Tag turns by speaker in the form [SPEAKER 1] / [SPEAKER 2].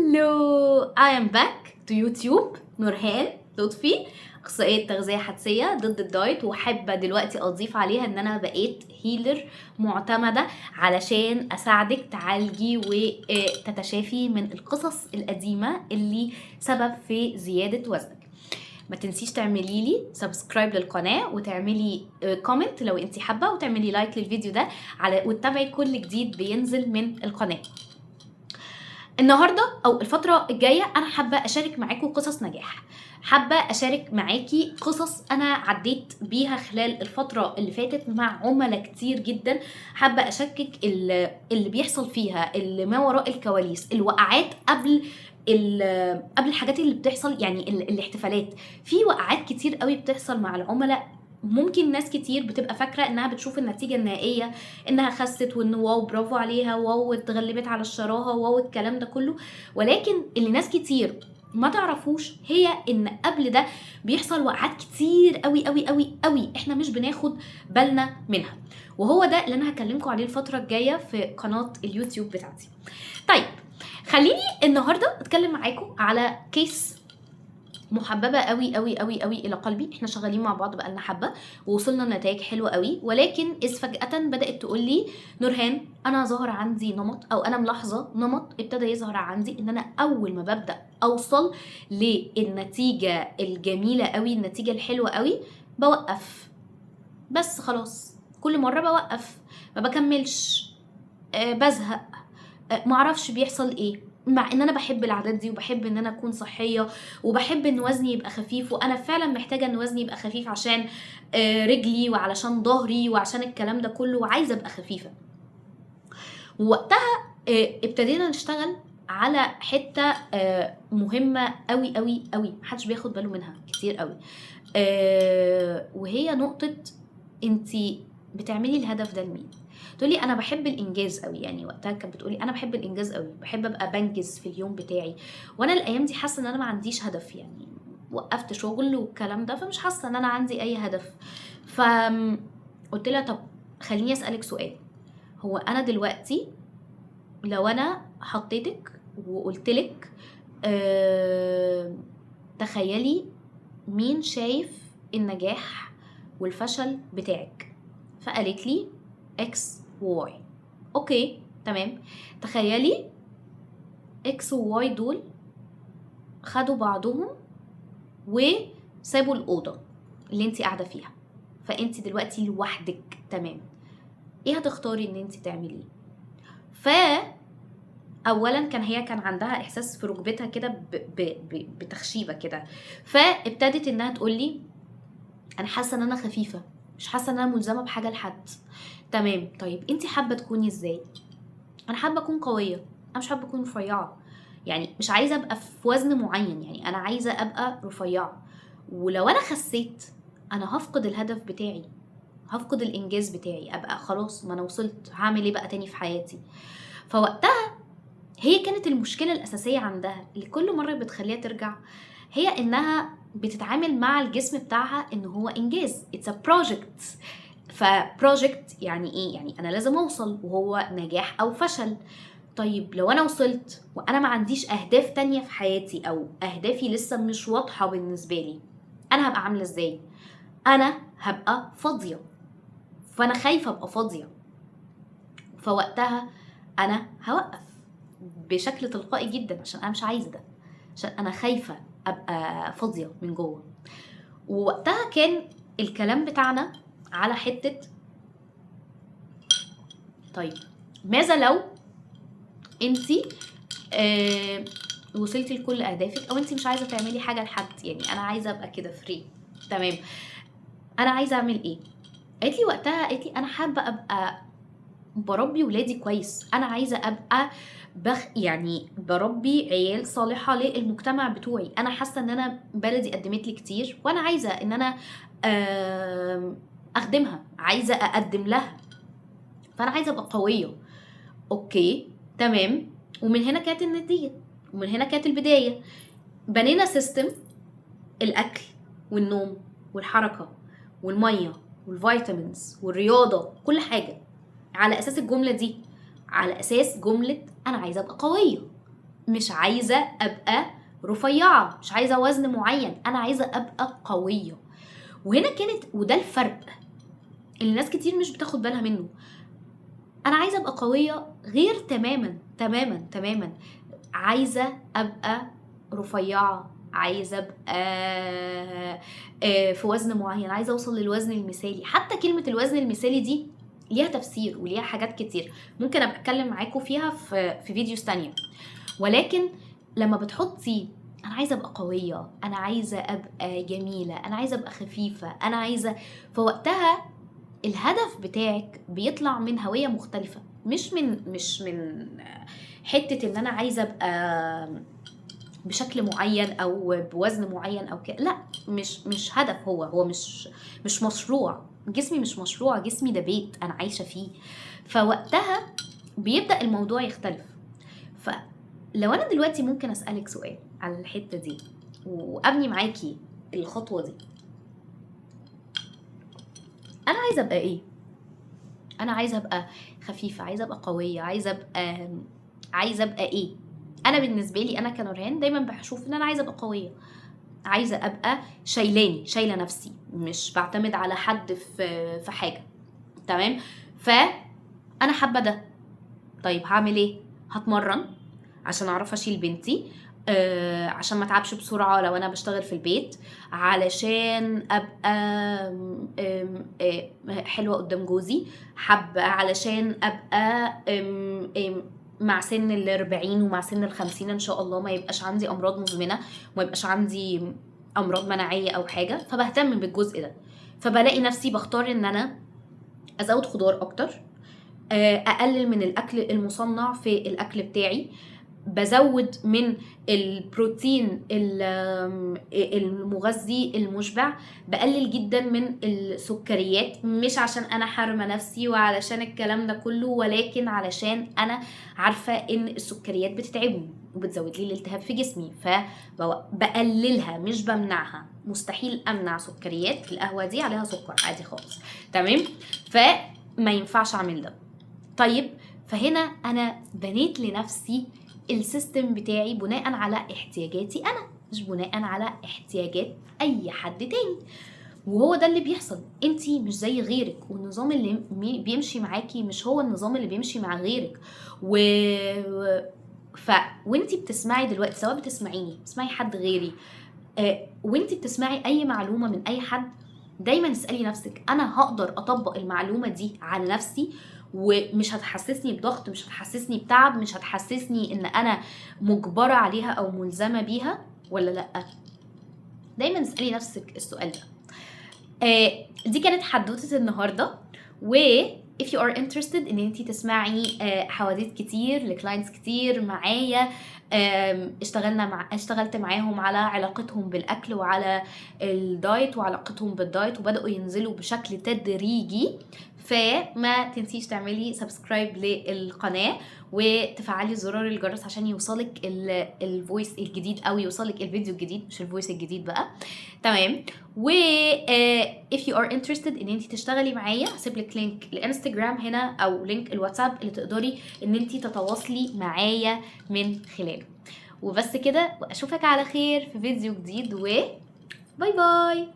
[SPEAKER 1] هلو I am back to YouTube. نورهان لطفي، اخصائيه تغذيه حدسيه ضد الدايت، وحابه دلوقتي اضيف عليها ان انا بقيت هيلر معتمده علشان اساعدك تعالجي وتتشافي من القصص القديمه اللي سبب في زياده وزنك. ما تنسيش تعملي لي سبسكرايب للقناه وتعملي كومنت لو انت حابه، وتعملي لايك للفيديو ده وتتابعي كل جديد بينزل من القناه. النهارده او الفتره الجايه انا حابه اشارك معاكم قصص نجاح، حابه اشارك معاكي قصص انا عديت بيها خلال الفتره اللي فاتت مع عملاء كتير جدا. حابه اشاركك اللي بيحصل فيها، اللي ما وراء الكواليس، الوقعات قبل الحاجات اللي بتحصل، يعني الاحتفالات. في وقعات كتير قوي بتحصل مع العملاء. ممكن ناس كتير بتبقى فاكره انها بتشوف النتيجه النهائيه، انها خست وان واو برافو عليها، واو اتغلبت على الشراهه، واو الكلام ده كله. ولكن اللي ناس كتير ما تعرفوش هي ان قبل ده بيحصل وقعات كتير قوي قوي قوي قوي احنا مش بناخد بالنا منها، وهو ده اللي انا هكلمكم عليه الفتره الجايه في قناه اليوتيوب بتاعتي. طيب خليني النهارده اتكلم معاكم على كيس محببه قوي قوي قوي قوي الى قلبي. احنا شغالين مع بعض بقالنا حبه ووصلنا لنتائج حلوه قوي، ولكن اذ فجاه بدات تقول لي نورهان انا ظهر عندي نمط، او انا ملاحظه نمط ابتدى يظهر عندي، ان انا اول ما ببدا اوصل للنتيجه الجميله قوي، النتيجه الحلوه قوي، بوقف. بس خلاص كل مره بوقف، ما بكملش، بزهق، معرفش بيحصل ايه. مع ان انا بحب العادات دي وبحب ان انا اكون صحيه وبحب ان وزني يبقى خفيف، وانا فعلا محتاجه ان وزني يبقى خفيف عشان رجلي وعلشان ظهري وعشان الكلام ده كله، وعايزه ابقى خفيفه. ووقتها ابتدينا نشتغل على حته مهمه قوي قوي قوي محدش بياخد باله منها كتير قوي، وهي نقطه انتي بتعملي الهدف ده لمين. تقولي انا بحب الانجاز قوي، يعني وقتها كانت بتقولي انا بحب الانجاز قوي، بحب ابقى بنجز في اليوم بتاعي، وانا الايام دي حاسه ان انا ما عنديش هدف، يعني وقفت شغل والكلام ده، فمش حاسه ان انا عندي اي هدف. فقلت لها طب خليني اسالك سؤال، هو انا دلوقتي لو انا حطيتك وقلتلك تخيلي مين شايف النجاح والفشل بتاعك، فقالت لي اكس وواي. اوكي تمام، تخيلي اكس وواي دول خدوا بعضهم وسابوا الأوضة اللي انت قاعدة فيها، فانت دلوقتي لوحدك. تمام، ايه هتختاري ان انت تعمليه؟ اولا هي كان عندها احساس في ركبتها كده بتخشيبه كده، فابتدت انها تقول لي انا حاسه ان انا خفيفه، مش حاسه ان انا ملزمه بحاجه لحد. تمام، طيب انت حابه تكوني ازاي؟ انا حابه اكون قويه، انا مش حابه اكون رفيعه، يعني مش عايزه ابقى في وزن معين، يعني انا عايزه ابقى رفيعه. ولو انا خسيت انا هفقد الهدف بتاعي، هفقد الانجاز بتاعي، ابقى خلاص ما انا وصلت، هعمل ايه بقى تاني في حياتي؟ فوقتها هي كانت المشكله الاساسيه عندها اللي كل مره بتخليها ترجع، هي انها بتتعامل مع الجسم بتاعها ان هو انجاز، it's a project. فبروجكت يعني ايه؟ يعني انا لازم اوصل، وهو نجاح او فشل. طيب لو انا وصلت وانا ما عنديش اهداف تانية في حياتي، او اهدافي لسه مش واضحة بالنسبة لي، انا هبقى عاملة ازاي؟ انا هبقى فاضية، فانا خايفة ابقى فاضية، فوقتها انا هوقف بشكل تلقائي جدا، عشان انا مش عايزة ده، عشان انا خايفة ابقى فاضية من جوه. ووقتها كان الكلام بتاعنا على حتة طيب ماذا لو انتي وصلتي لكل اهدافك، او انتي مش عايزه تعملي حاجه لحد، يعني انا عايزه ابقى كده فري. تمام، انا عايزه اعمل ايه؟ قالت لي وقتها، قالت لي انا حابه ابقى بربي ولادي كويس، انا عايزه ابقى يعني بربي عيال صالحه للمجتمع بتوعي، انا حاسه ان انا بلدي قدمت لي كتير، وانا عايزه ان انا اخدمها، عايزه اقدم لها، فانا عايزه ابقى قويه. اوكي تمام، ومن هنا كانت النتيجه، ومن هنا كانت البدايه. بنينا سيستم الاكل والنوم والحركه والميه والفيتامينز والرياضه، كل حاجه على اساس الجمله دي، على اساس جمله انا عايزه ابقى قويه. مش عايزة ابقى رفيعة، مش عايزة وزن معين، انا عايزة ابقى قوية. وهنا كانت، وده الفرق اللي ناس كتير مش بتاخد بالها منه. انا عايزة ابقى قوية غير تماما تماما تماما عايزة ابقى رفيعة، عايزة ابقى في وزن معين، عايزة اوصل للوزن المثالي. حتى كلمة الوزن المثالي دي ليها تفسير وليها حاجات كتير ممكن ابقى اتكلم معاكم فيها في فيديوز تانية. ولكن لما بتحطي انا عايزه ابقى قويه، انا عايزه ابقى جميله، انا عايزه ابقى خفيفه، انا عايزه، فوقتها الهدف بتاعك بيطلع من هويه مختلفه، مش من حته ان انا عايزه ابقى بشكل معين او بوزن معين او كده. لا، مش هدف، هو مش مشروع. جسمي مش مشروع، جسمي ده بيت انا عايشه فيه. فوقتها بيبدا الموضوع يختلف. فلو انا دلوقتي ممكن اسالك سؤال على الحته دي وابني معاكي الخطوه دي، انا عايزه ابقى ايه؟ انا عايزه ابقى خفيفه، عايزه ابقى قويه، عايزه ابقى ايه؟ انا بالنسبه لي انا كنورهان دايما بشوف ان انا عايزه ابقى قويه، عايزه ابقى شايله نفسي، مش بعتمد على حد في حاجه. تمام؟ فانا حابه ده. طيب هعمل ايه؟ هتمرن عشان اعرف اشيل بنتي، عشان ما اتعبش بسرعه لو انا بشتغل في البيت، علشان ابقى حلوه قدام جوزي، حابه علشان ابقى مع سن 40 ومع سن 50 ان شاء الله ما يبقاش عندي امراض مزمنه وما يبقاش عندي امراض مناعيه او حاجه. فبهتم بالجزء ده، فبلاقي نفسي بختار ان انا ازود خضار اكتر، اقلل من الاكل المصنع في الاكل بتاعي، بزود من البروتين المغذي المشبع، بقلل جدا من السكريات، مش عشان انا حارمه نفسي وعلشان الكلام ده كله، ولكن علشان انا عارفه ان السكريات بتتعبني وبتزود لي الالتهاب في جسمي، فبقللها مش بمنعها. مستحيل امنع سكريات، القهوه دي عليها سكر عادي خالص. تمام؟ فما ينفعش اعمل ده. طيب فهنا انا بنيت لنفسي السيستم بتاعي بناء على احتياجاتي انا، مش بناء على احتياجات اي حد تاني. وهو ده اللي بيحصل، انتي مش زي غيرك، والنظام اللي بيمشي معاكي مش هو النظام اللي بيمشي مع غيرك. وانتي بتسمعي دلوقتي، سواء بتسمعي حد غيري، وانتي بتسمعي اي معلومة من اي حد، دايما اسألي نفسك انا هقدر اطبق المعلومة دي على نفسي ومش هتحسسني بضغط، مش هتحسسني بتعب، مش هتحسسني ان انا مجبرة عليها او ملزمة بيها ولا لا؟ دايما اسألي نفسك السؤال ده. دي كانت حدوتة النهاردة. و if you are interested ان انتي تسمعي حواديت كتير لكلاينتس كتير معايا، اشتغلت معاهم على علاقتهم بالاكل وعلى الدايت وعلاقتهم بالدايت وبدأوا ينزلوا بشكل تدريجي، فما تنسيش تعملي سبسكرايب للقناة وتفعلي زرار الجرس عشان يوصلك الفويس الجديد او يوصلك الفيديو الجديد، مش الفويس الجديد بقى. تمام؟ و if you are interested ان انتي تشتغلي معايا، هسيبلك لينك الانستجرام هنا او لينك الواتساب اللي تقدري ان انتي تتواصلي معايا من خلاله. وبس كده، واشوفك على خير في فيديو جديد، و باي باي.